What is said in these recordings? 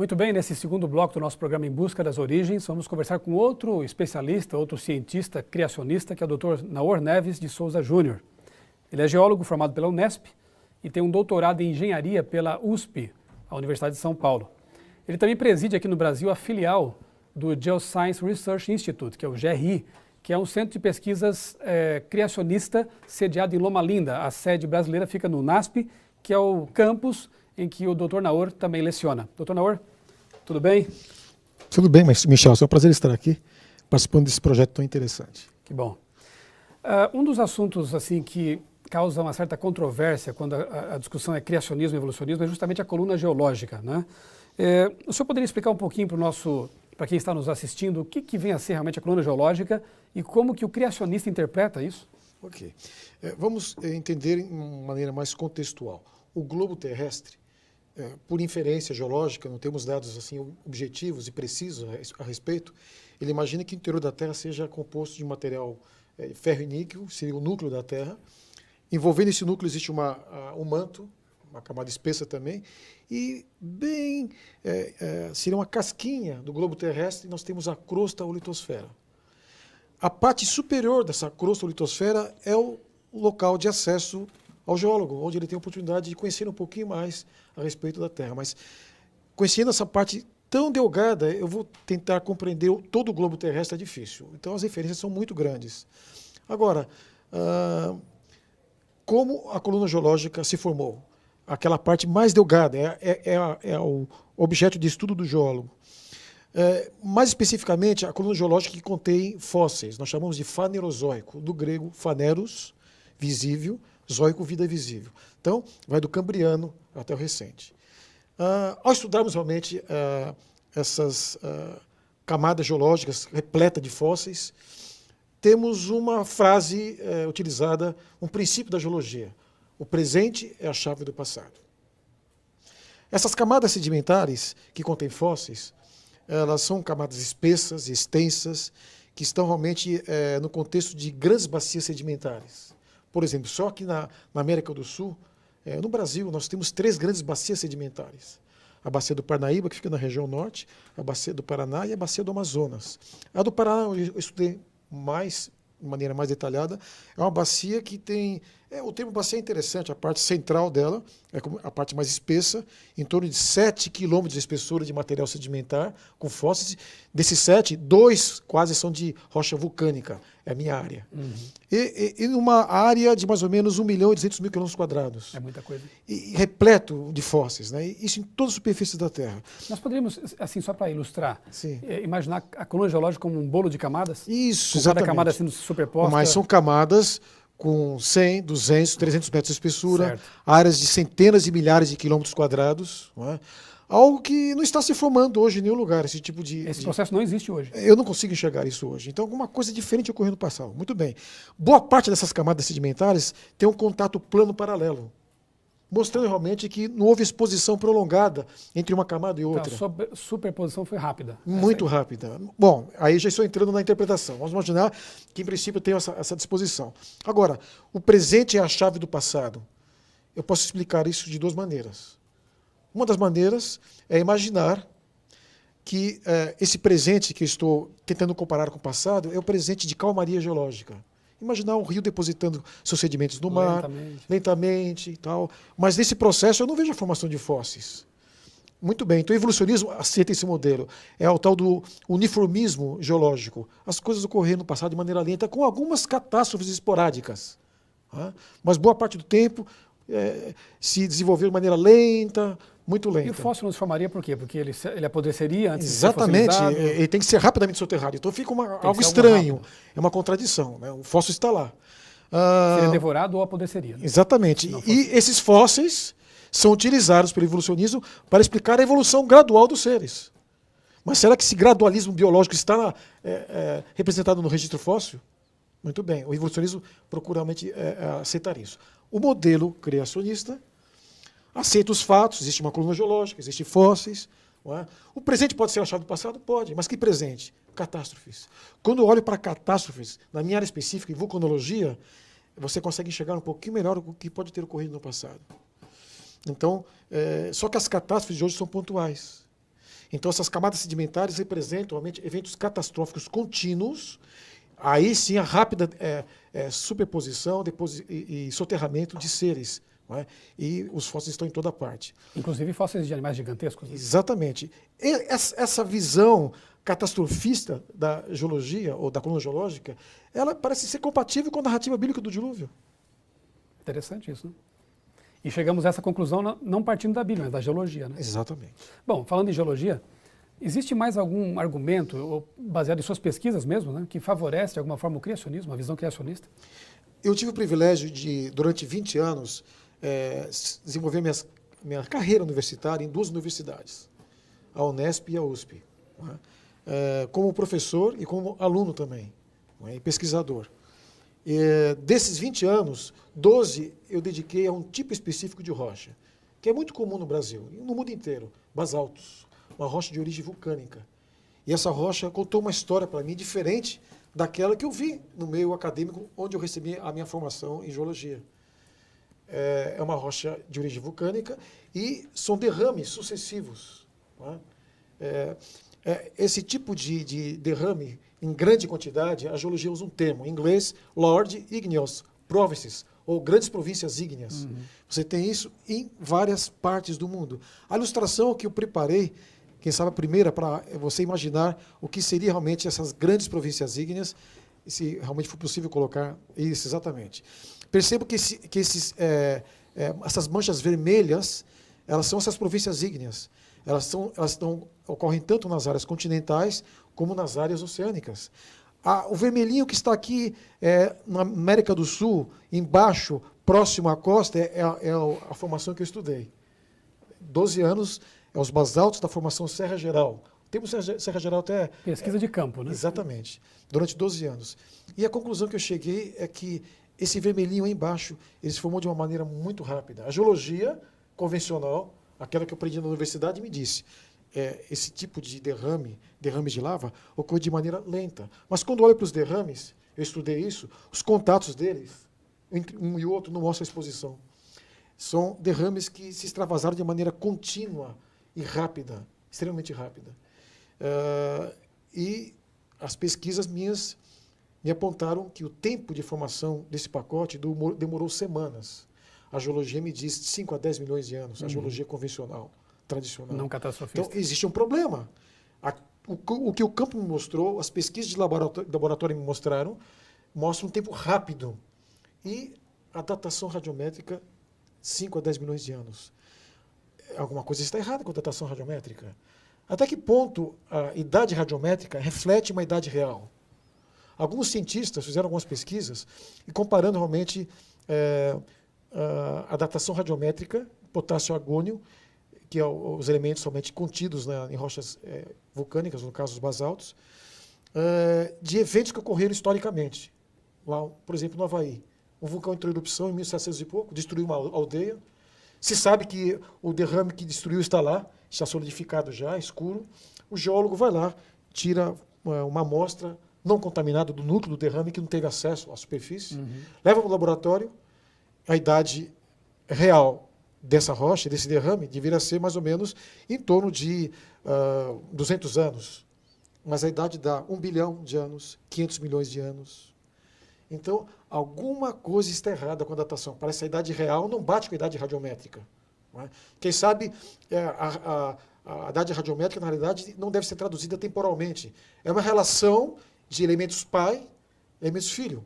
Muito bem, nesse segundo bloco do nosso programa Em Busca das Origens, vamos conversar com outro especialista, outro cientista criacionista, que é o Dr. Naor Neves de Souza Júnior. Ele é geólogo formado pela Unesp e tem um doutorado em engenharia pela USP, a Universidade de São Paulo. Ele também preside aqui no Brasil a filial do Geoscience Research Institute, que é o GRI, que é um centro de pesquisas criacionista sediado em Loma Linda. A sede brasileira fica no NASP, que é o campus em que o Dr. Naor também leciona. Dr. Naor, tudo bem? Tudo bem, Michel. É um prazer estar aqui participando desse projeto tão interessante. Que bom. Um dos assuntos assim que causa uma certa controvérsia quando a discussão é criacionismo e evolucionismo é justamente a coluna geológica, né? O senhor poderia explicar um pouquinho para quem está nos assistindo, o que vem a ser realmente a coluna geológica e como que o criacionista interpreta isso? Ok. Vamos entender de uma maneira mais contextual. O globo terrestre, por inferência geológica, não temos dados assim objetivos e precisos a respeito, ele imagina que o interior da Terra seja composto de material ferro e níquel, seria o núcleo da Terra. Envolvendo esse núcleo existe um manto, uma camada espessa também, e seria uma casquinha do globo terrestre, nós temos a crosta ou litosfera. A parte superior dessa crosta ou litosfera é o local de acesso ao geólogo, onde ele tem a oportunidade de conhecer um pouquinho mais a respeito da Terra. Mas, conhecendo essa parte tão delgada, eu vou tentar compreender todo o globo terrestre, é difícil. Então, as referências são muito grandes. Agora, como a coluna geológica se formou? Aquela parte mais delgada, é o objeto de estudo do geólogo. Mais especificamente, a coluna geológica que contém fósseis, nós chamamos de fanerozoico, do grego faneros, visível, zoico, vida visível. Então, vai do Cambriano até o recente. Ao estudarmos realmente essas camadas geológicas repletas de fósseis, temos uma frase utilizada, um princípio da geologia. O presente é a chave do passado. Essas camadas sedimentares que contêm fósseis, elas são camadas espessas e extensas, que estão realmente no contexto de grandes bacias sedimentares. Por exemplo, só aqui na América do Sul, no Brasil, nós temos 3 grandes bacias sedimentares. A bacia do Parnaíba, que fica na região norte, a bacia do Paraná e a bacia do Amazonas. A do Paraná, eu estudei de maneira mais detalhada, é uma bacia que tem... o termo bacia é interessante, a parte central dela, é a parte mais espessa, em torno de 7 quilômetros de espessura de material sedimentar, com fósseis. Desses 7, 2 quase são de rocha vulcânica, é a minha área. Uhum. E numa área de mais ou menos 1.200.000 km². É muita coisa. E repleto de fósseis, né? Isso em toda a superfície da Terra. Nós poderíamos, assim, só para ilustrar, Sim. Imaginar a coluna geológica como um bolo de camadas? Isso, com exatamente. Cada camada sendo superposta? Mas são camadas com 100, 200, 300 metros de espessura, certo. Áreas de centenas de milhares de quilômetros quadrados, não é? Algo que não está se formando hoje em nenhum lugar, esse tipo de... Esse processo não existe hoje. Eu não consigo enxergar isso hoje. Então, alguma coisa diferente ocorreu no passado. Muito bem. Boa parte dessas camadas sedimentares tem um contato plano paralelo, mostrando realmente que não houve exposição prolongada entre uma camada e outra. Então, a superposição foi rápida. Muito rápida. Bom, aí já estou entrando na interpretação. Vamos imaginar que, em princípio, tem essa disposição. Agora, o presente é a chave do passado. Eu posso explicar isso de 2 maneiras. Uma das maneiras é imaginar que esse presente que eu estou tentando comparar com o passado é o presente de calmaria geológica. Imaginar um rio depositando seus sedimentos no mar, lentamente e tal. Mas nesse processo eu não vejo a formação de fósseis. Muito bem, então o evolucionismo aceita esse modelo. É o tal do uniformismo geológico. As coisas ocorreram no passado de maneira lenta, com algumas catástrofes esporádicas. Mas boa parte do tempo se desenvolveu de maneira lenta, muito lenta. E o fóssil não se formaria por quê? Porque ele apodreceria antes Exatamente, de ser fossilizado? ele tem que ser rapidamente soterrado. Então fica algo estranho, é uma contradição, né? O fóssil está lá. Seria devorado ou apodreceria. Né? Exatamente. E esses fósseis são utilizados pelo evolucionismo para explicar a evolução gradual dos seres. Mas será que esse gradualismo biológico está representado no registro fóssil? Muito bem, o evolucionismo procura realmente aceitar isso. O modelo criacionista aceita os fatos, existe uma coluna geológica, existem fósseis. Não é? O presente pode ser a chave do passado? Pode, mas que presente? Catástrofes. Quando eu olho para catástrofes, na minha área específica, em vulcanologia, você consegue enxergar um pouquinho melhor o que pode ter ocorrido no passado. Então, só que as catástrofes de hoje são pontuais. Então, essas camadas sedimentares representam realmente eventos catastróficos contínuos. Aí sim, a rápida superposição e soterramento de seres. Não é? E os fósseis estão em toda parte. Inclusive fósseis de animais gigantescos. Né? Exatamente. E essa visão catastrofista da geologia, ou da coluna geológica, ela parece ser compatível com a narrativa bíblica do dilúvio. Interessante isso, né? E chegamos a essa conclusão não partindo da Bíblia, mas da geologia, né? Exatamente. Bom, falando em geologia, existe mais algum argumento, ou baseado em suas pesquisas mesmo, né, que favorece de alguma forma o criacionismo, a visão criacionista? Eu tive o privilégio de, durante 20 anos, desenvolver minha carreira universitária em 2 universidades, a Unesp e a USP, não é? Como professor e como aluno também, não é? E pesquisador. Desses 20 anos, 12 eu dediquei a um tipo específico de rocha, que é muito comum no Brasil e no mundo inteiro, basaltos, uma rocha de origem vulcânica. E essa rocha contou uma história para mim diferente daquela que eu vi no meio acadêmico, onde eu recebi a minha formação em geologia. É uma rocha de origem vulcânica e são derrames sucessivos. Não é? Esse tipo de derrame, em grande quantidade, a geologia usa um termo, em inglês, Large Igneous Provinces, ou grandes províncias ígneas. Uhum. Você tem isso em várias partes do mundo. A ilustração que eu preparei, quem sabe a primeira, para você imaginar o que seria realmente essas grandes províncias ígneas, se realmente for possível colocar isso exatamente. Percebo que essas manchas vermelhas, elas são essas províncias ígneas. Elas ocorrem tanto nas áreas continentais como nas áreas oceânicas. O vermelhinho que está aqui na América do Sul, embaixo, próximo à costa, é a formação que eu estudei. 12 anos, os basaltos da formação Serra Geral. O termo Serra Geral até... Pesquisa de campo, né? Exatamente. Durante 12 anos. E a conclusão que eu cheguei é que esse vermelhinho aí embaixo, ele se formou de uma maneira muito rápida. A geologia convencional, aquela que eu aprendi na universidade, me disse, esse tipo de derrames de lava, ocorre de maneira lenta. Mas quando eu olho para os derrames, eu estudei isso, os contatos deles, entre um e outro, não mostram a exposição. São derrames que se extravasaram de maneira contínua e rápida, extremamente rápida. E as pesquisas minhas me apontaram que o tempo de formação desse pacote demorou semanas. A geologia me diz 5 a 10 milhões de anos, a geologia convencional, tradicional. Não catastrofista. Então, existe um problema. O que o campo me mostrou, as pesquisas de laboratório me mostraram, mostram um tempo rápido. E a datação radiométrica, 5 a 10 milhões de anos. Alguma coisa está errada com a datação radiométrica. Até que ponto a idade radiométrica reflete uma idade real? Alguns cientistas fizeram algumas pesquisas e comparando realmente a datação radiométrica, potássio e argônio, que é os elementos somente contidos em rochas vulcânicas, no caso os basaltos, de eventos que ocorreram historicamente. Lá, por exemplo, no Havaí, um vulcão entrou em erupção em 1700 e pouco, destruiu uma aldeia. Se sabe que o derrame que destruiu está lá, está solidificado já, escuro. O geólogo vai lá, tira uma amostra não contaminada do núcleo do derrame, que não teve acesso à superfície, leva para o laboratório. A idade real dessa rocha, desse derrame, deveria ser mais ou menos em torno de 200 anos. Mas a idade dá 1 bilhão de anos, 500 milhões de anos. Então, alguma coisa está errada com a datação. Parece que a idade real não bate com a idade radiométrica. Não é? Quem sabe a idade radiométrica, na realidade, não deve ser traduzida temporalmente. É uma relação de elementos pai, elementos filho.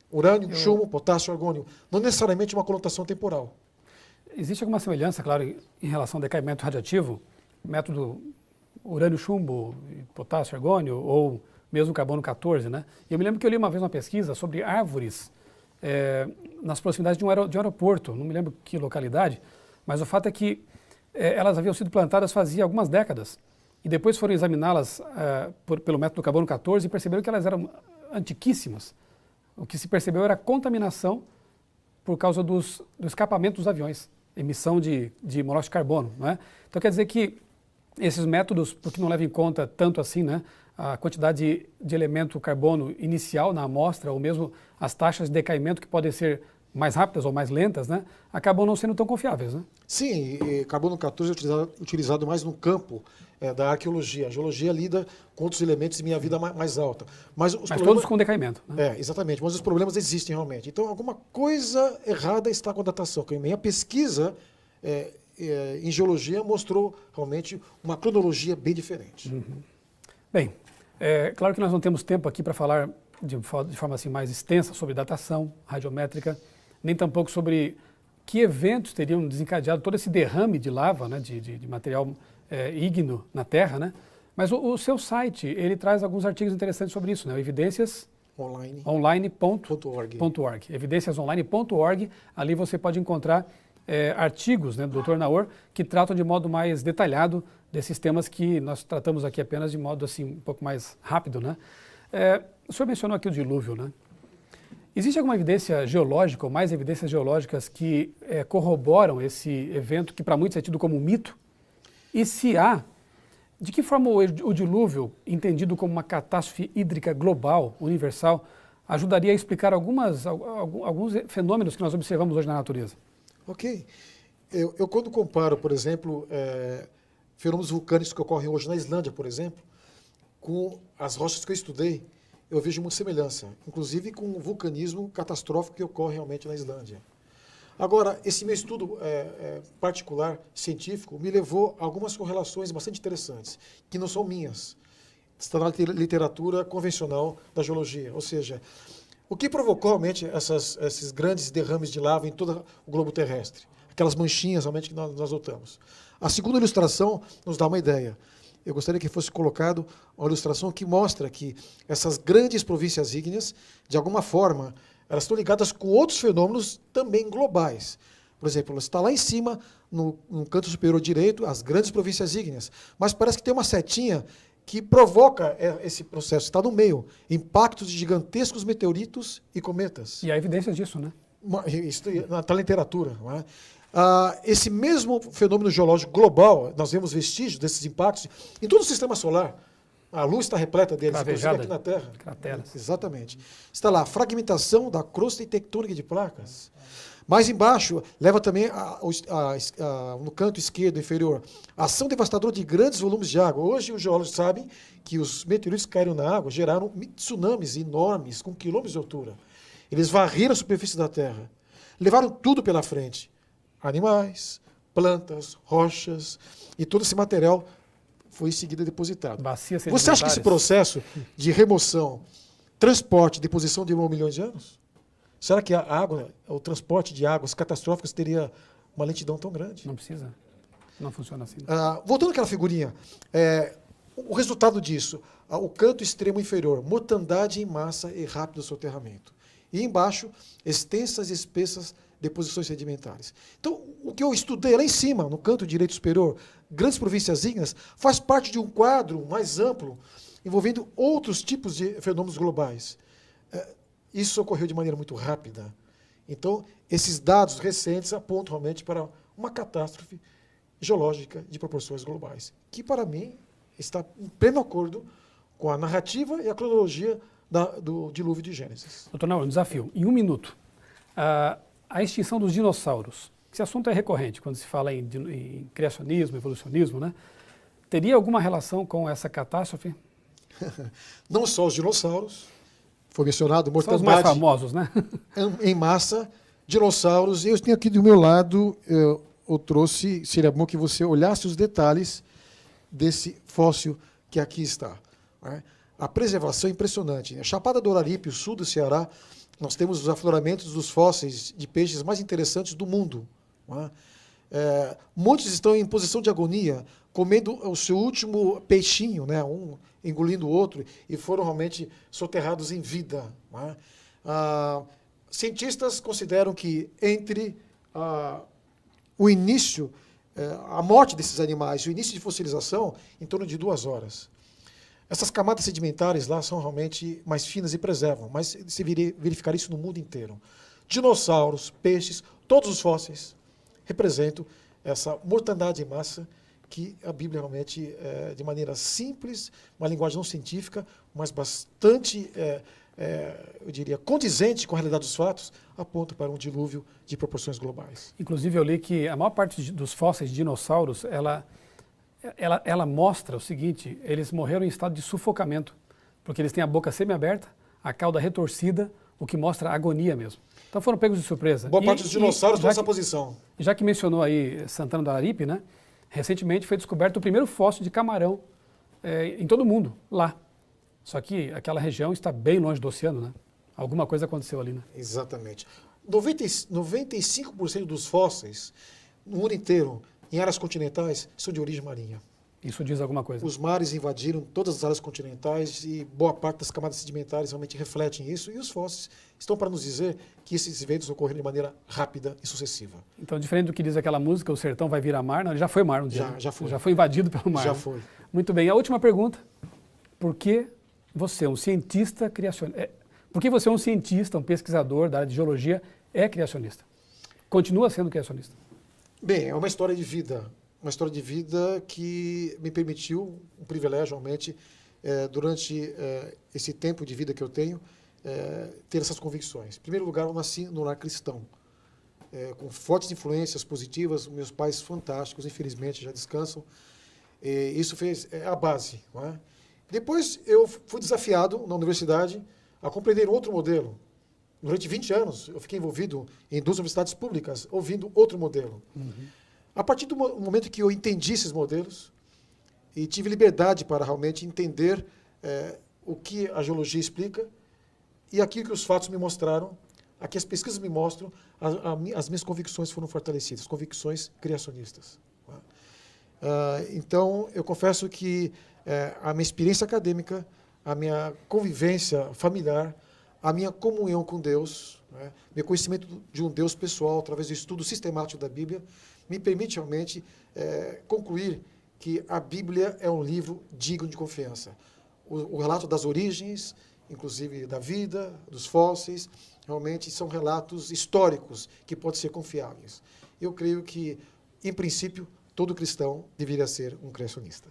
Urânio, chumbo, potássio, argônio. Não necessariamente uma conotação temporal. Existe alguma semelhança, claro, em relação ao decaimento radiativo? Método urânio, chumbo, potássio, argônio, ou mesmo carbono 14, né? E eu me lembro que eu li uma vez uma pesquisa sobre árvores nas proximidades de um aeroporto, não me lembro que localidade, mas o fato é que elas haviam sido plantadas fazia algumas décadas, e depois foram examiná-las pelo método carbono 14 e perceberam que elas eram antiquíssimas. O que se percebeu era a contaminação por causa do escapamento dos aviões, emissão de monóxido de carbono, não é? Então quer dizer que esses métodos, porque não levam em conta tanto assim, né, a quantidade de elemento carbono inicial na amostra, ou mesmo as taxas de decaimento que podem ser mais rápidas ou mais lentas, né, acabam não sendo tão confiáveis, né? Sim, e carbono 14 é utilizado mais no campo da arqueologia. A geologia lida com outros elementos de meia vida mais alta. Mas todos com decaimento. Né? Exatamente, mas os problemas existem realmente. Então, alguma coisa errada está com a datação. A minha pesquisa em geologia mostrou realmente uma cronologia bem diferente. Uhum. Bem, claro que nós não temos tempo aqui para falar de forma assim, mais extensa sobre datação radiométrica, nem tampouco sobre que eventos teriam desencadeado todo esse derrame de lava, né, de material ígneo na Terra, né? Mas o seu site, ele traz alguns artigos interessantes sobre isso, né? Evidências online.org. Evidênciasonline.org. Ali você pode encontrar artigos, né, do Dr. Naor, que tratam de modo mais detalhado desses temas que nós tratamos aqui apenas de modo assim um pouco mais rápido, né? O senhor mencionou aqui o dilúvio, né? Existe alguma evidência geológica ou mais evidências geológicas que corroboram esse evento que para muitos é tido como um mito? E se há, de que forma o dilúvio, entendido como uma catástrofe hídrica global, universal, ajudaria a explicar alguns fenômenos que nós observamos hoje na natureza? Ok. Eu quando comparo, por exemplo, fenômenos vulcânicos que ocorrem hoje na Islândia, por exemplo, com as rochas que eu estudei, eu vejo muita semelhança, inclusive com o vulcanismo catastrófico que ocorre realmente na Islândia. Agora, esse meu estudo particular, científico, me levou a algumas correlações bastante interessantes, que não são minhas. Está na literatura convencional da geologia. Ou seja, o que provocou realmente esses grandes derrames de lava em todo o globo terrestre? Aquelas manchinhas realmente que nós notamos. A segunda ilustração nos dá uma ideia. Eu gostaria que fosse colocado uma ilustração que mostra que essas grandes províncias ígneas, de alguma forma, elas estão ligadas com outros fenômenos também globais. Por exemplo, ela está lá em cima, no canto superior direito, as grandes províncias ígneas, mas parece que tem uma setinha que provoca esse processo, está no meio, impactos de gigantescos meteoritos e cometas. E há evidências disso, né? Isso está na literatura. Não é? Esse mesmo fenômeno geológico global, nós vemos vestígios desses impactos em todo o sistema solar. A luz está repleta deles, inclusive aqui na Terra. Crateras. Exatamente. Está lá a fragmentação da crosta e tectônica de placas. Mais embaixo, leva também, no canto esquerdo inferior, a ação devastadora de grandes volumes de água. Hoje os geólogos sabem que os meteoritos que caíram na água geraram tsunamis enormes, com quilômetros de altura. Eles varreram a superfície da Terra. Levaram tudo pela frente. Animais, plantas, rochas, e todo esse material foi em seguida depositado. Você acha que esse processo de remoção, transporte, deposição demorou milhões de anos? Será que a água, o transporte de águas catastróficas teria uma lentidão tão grande? Não precisa. Não funciona assim. Voltando àquela figurinha, o resultado disso, o canto extremo inferior, mortandade em massa e rápido soterramento. E embaixo, extensas e espessas deposições sedimentares. Então, o que eu estudei lá em cima, no canto direito superior, grandes províncias ígneas, faz parte de um quadro mais amplo, envolvendo outros tipos de fenômenos globais. Isso ocorreu de maneira muito rápida. Então, esses dados recentes apontam realmente para uma catástrofe geológica de proporções globais, que, para mim, está em pleno acordo com a narrativa e a cronologia do dilúvio de Gênesis. Doutor Naor, um desafio. Em um minuto, a extinção dos dinossauros. Esse assunto é recorrente quando se fala em criacionismo, evolucionismo, né? Teria alguma relação com essa catástrofe? Não só os dinossauros, foi mencionado mortandade. São os mais famosos, né? Em massa, dinossauros. Eu tenho aqui do meu lado, eu trouxe, seria bom que você olhasse os detalhes desse fóssil que aqui está. Né? A preservação é impressionante. A Chapada do Araripe, o sul do Ceará, nós temos os afloramentos dos fósseis de peixes mais interessantes do mundo. Não é? Muitos estão em posição de agonia, comendo o seu último peixinho, né? Um engolindo o outro, e foram realmente soterrados em vida. Não é? Cientistas consideram que entre o início, a morte desses animais e o início de fossilização, em torno de 2 horas. Essas camadas sedimentares lá são realmente mais finas e preservam, mas se verificar isso no mundo inteiro. Dinossauros, peixes, todos os fósseis representam essa mortandade em massa que a Bíblia realmente, de maneira simples, uma linguagem não científica, mas bastante eu diria, condizente com a realidade dos fatos, aponta para um dilúvio de proporções globais. Inclusive, eu li que a maior parte dos fósseis de dinossauros, ela mostra o seguinte: eles morreram em estado de sufocamento, porque eles têm a boca semi-aberta, a cauda retorcida, o que mostra agonia mesmo. Então foram pegos de surpresa. Boa parte dos dinossauros estão nessa posição. Já que mencionou aí Santana do Aripe, né? Recentemente foi descoberto o primeiro fóssil de camarão em todo o mundo, lá. Só que aquela região está bem longe do oceano, né? Alguma coisa aconteceu ali, né? Exatamente. 95% dos fósseis no mundo inteiro, em áreas continentais, são de origem marinha. Isso diz alguma coisa. Os mares invadiram todas as áreas continentais e boa parte das camadas sedimentares realmente refletem isso. E os fósseis estão para nos dizer que esses eventos ocorreram de maneira rápida e sucessiva. Então, diferente do que diz aquela música, o sertão vai virar mar, não, ele já foi mar um dia. Já foi. Já foi invadido pelo mar. Já né? foi. Muito bem. A última pergunta. Por que você, um cientista criacionista, por que você, um cientista, um pesquisador da área de geologia, é criacionista? Continua sendo criacionista? Bem, é uma história de vida. Uma história de vida que me permitiu, um privilégio realmente, durante esse tempo de vida que eu tenho, ter essas convicções. Em primeiro lugar, eu nasci no lar cristão, com fortes influências positivas, meus pais fantásticos, infelizmente já descansam. Isso fez a base. Não é? Depois eu fui desafiado na universidade a compreender outro modelo. Durante 20 anos eu fiquei envolvido em 2 universidades públicas, ouvindo outro modelo. Uhum. A partir do momento que eu entendi esses modelos e tive liberdade para realmente entender o que a geologia explica e aquilo que os fatos me mostraram, aqui as pesquisas me mostram, as minhas convicções foram fortalecidas, convicções criacionistas. Então, eu confesso que a minha experiência acadêmica, a minha convivência familiar, a minha comunhão com Deus, meu conhecimento de um Deus pessoal através do estudo sistemático da Bíblia, me permite realmente concluir que a Bíblia é um livro digno de confiança. O relato das origens, inclusive da vida, dos fósseis, realmente são relatos históricos que podem ser confiáveis. Eu creio que, em princípio, todo cristão deveria ser um criacionista.